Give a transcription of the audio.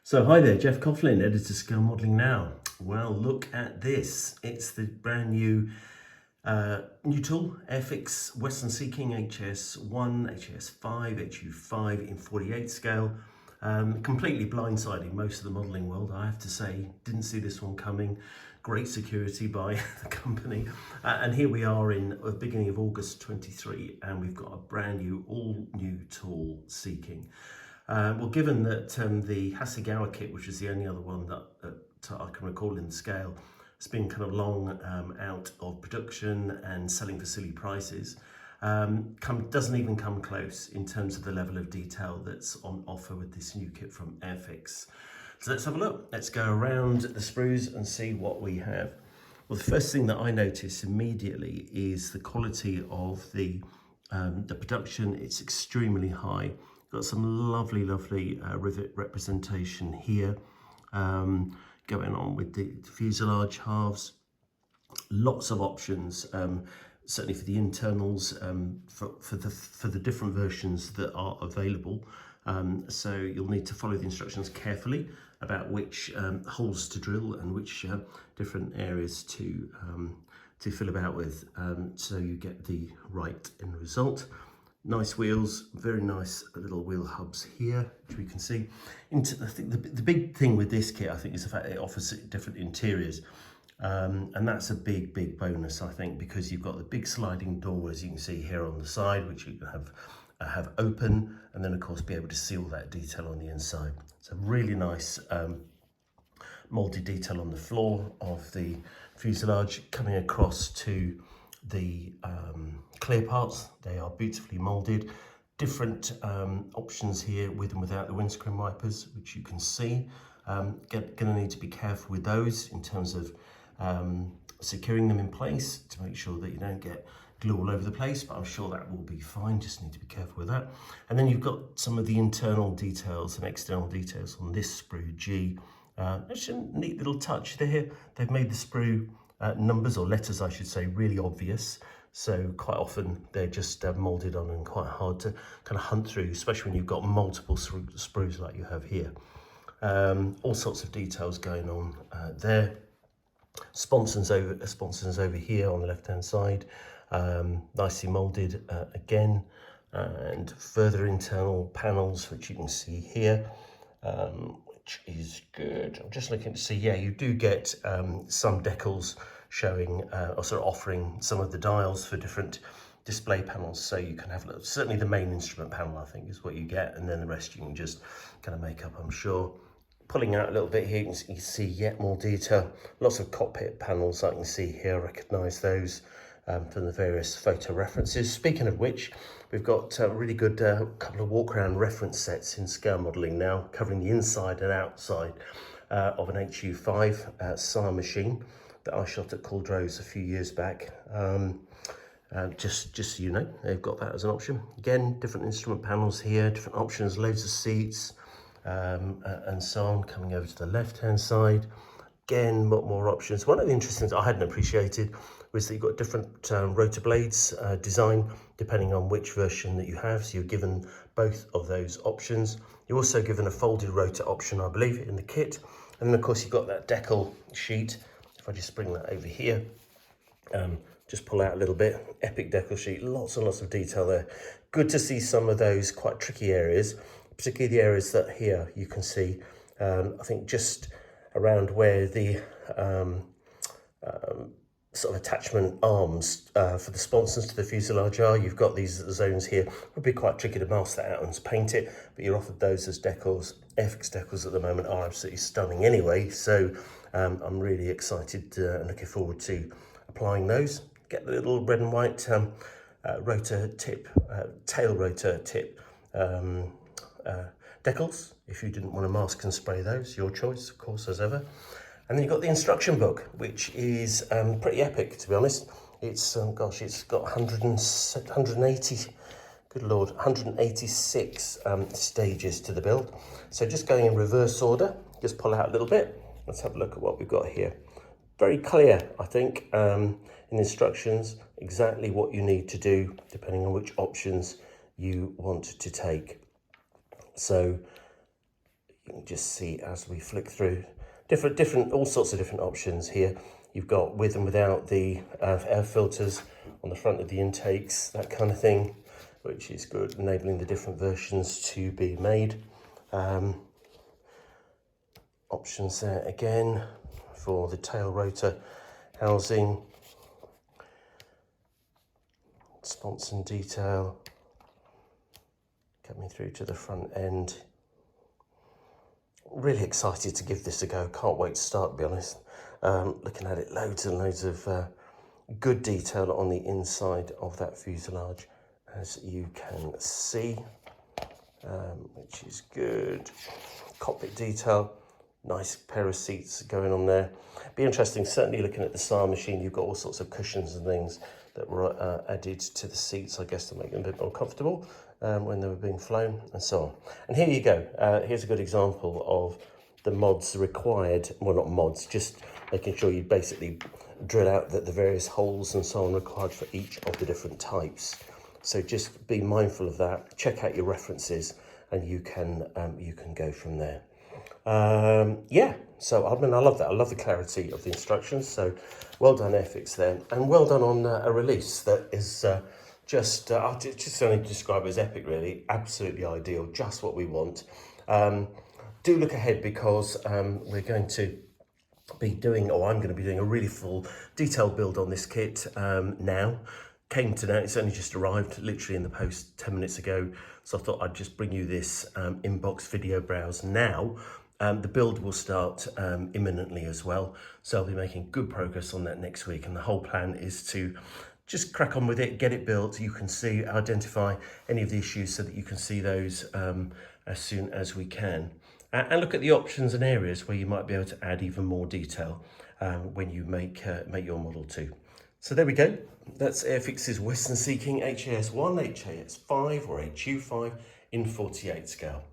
So hi there, Jeff Coughlin, editor Scale Modelling Now. Well, look at this. It's the brand new new tool, Airfix Westland Seeking HAS.1, HAS.5, HU.5 in 48 scale. Completely blindsiding most of the modelling world, I have to say. Didn't see this one coming. Great security by the company. And here we are in the beginning of August 23, and we've got a brand new, all new tool, Seeking. Well, given that the HAS.5 kit, which is the only other one that I can recall in the scale, has been kind of long out of production and selling for silly prices, doesn't even come close in terms of the level of detail that's on offer with this new kit from Airfix. So let's have a look. Let's go around the sprues and see what we have. Well, the first thing that I notice immediately is the quality of the production. It's extremely high. Got some lovely rivet representation here going on with the fuselage halves. Lots of options, certainly for the internals, for the different versions that are available. So you'll need to follow the instructions carefully about which holes to drill and which different areas to fill about with, so you get the right end result. Nice wheels, very nice little wheel hubs here, which we can see. I think the big thing with this kit, I think, is the fact that it offers different interiors. And that's a big bonus, I think, because you've got the big sliding door, as you can see here on the side, which you can have open, and then of course be able to see all that detail on the inside. It's a really nice molded detail on the floor of the fuselage coming across to the clear parts. They are beautifully molded. Different options here with and without the windscreen wipers, which you can see. Gonna need to be careful with those in terms of securing them in place to make sure that you don't get glue all over the place, but I'm sure that will be fine. Just need to be careful with that. And then you've got some of the internal details and external details on this sprue G. It's a neat little touch there. They've made the sprue numbers, or letters I should say, really obvious. So quite often they're just molded on and quite hard to kind of hunt through, especially when you've got multiple sprues like you have here. All sorts of details going on there. Sponsons over here on the left hand side, nicely molded again, and further internal panels, which you can see here, which is good. I'm just looking to see, yeah, you do get some decals showing or sort of offering some of the dials for different display panels, so you can have certainly the main instrument panel, I think, is what you get, and then the rest you can just kind of make up, I'm sure. Pulling out a little bit here, you can see yet more detail. Lots of cockpit panels I can see here. I recognise those from the various photo references. Speaking of which, we've got a really good couple of walk-around reference sets in scale modelling now, covering the inside and outside of an HU.5 SAR machine that I shot at Culdrose a few years back. Just so you know, they've got that as an option. Again, different instrument panels here, different options, loads of seats, and so on. Coming over to the left hand side, again, a lot more options. One of the interesting things I hadn't appreciated was that you've got different rotor blades design depending on which version that you have, so you're given both of those options. You're also given a folded rotor option, I believe, in the kit, and then of course you've got that decal sheet. If I just bring that over here, just pull out a little bit, epic decal sheet, lots and lots of detail there. Good to see some of those quite tricky areas, particularly the areas that here you can see, I think just around where the sort of attachment arms for the sponsons to the fuselage are. You've got these zones here. It would be quite tricky to mask that out and paint it, but you're offered those as decals. Airfix decals at the moment are absolutely stunning anyway, so I'm really excited and looking forward to applying those. Get the little red and white rotor tip, tail rotor tip decals. If you didn't want to mask and spray those, your choice, of course, as ever. And then you've got the instruction book, which is pretty epic, to be honest. It's, gosh, it's got 180, good Lord, 186 stages to the build. So just going in reverse order, just pull out a little bit. Let's have a look at what we've got here. Very clear, I think, in instructions, exactly what you need to do, depending on which options you want to take. So you can just see as we flick through all sorts of different options here. You've got with and without the air filters on the front of the intakes, that kind of thing, which is good, enabling the different versions to be made. Options there again for the tail rotor housing, sponson detail, coming through to the front end. Really excited to give this a go. Can't wait to start, to be honest. Looking at it, loads and loads of good detail on the inside of that fuselage, as you can see, which is good. Cockpit detail, nice pair of seats going on there. Be interesting, certainly looking at the SAR machine, you've got all sorts of cushions and things that were added to the seats, I guess, to make them a bit more comfortable when they were being flown and so on. And here you go. Here's a good example of the mods required, well, not mods, just making sure you basically drill out the various holes and so on required for each of the different types. So just be mindful of that, check out your references, and you can go from there. Yeah, so I mean, I love that. I love the clarity of the instructions. So well done, Airfix there, and well done on a release that is I'll just only describe it as epic, really. Absolutely ideal, just what we want. Do look ahead, because we're going to be doing, or I'm going to be doing, a really full detailed build on this kit now. Came to now, it's only just arrived literally in the post 10 minutes ago, so I thought I'd just bring you this inbox video browse now. The build will start imminently as well, so I'll be making good progress on that next week, and the whole plan is to just crack on with it, get it built. You can see, identify any of the issues so that you can see those as soon as we can. And look at the options and areas where you might be able to add even more detail when you make your model too. So there we go. That's Airfix's Westland Sea King HAS.1, HAS.5 or HU.5 in 48 scale.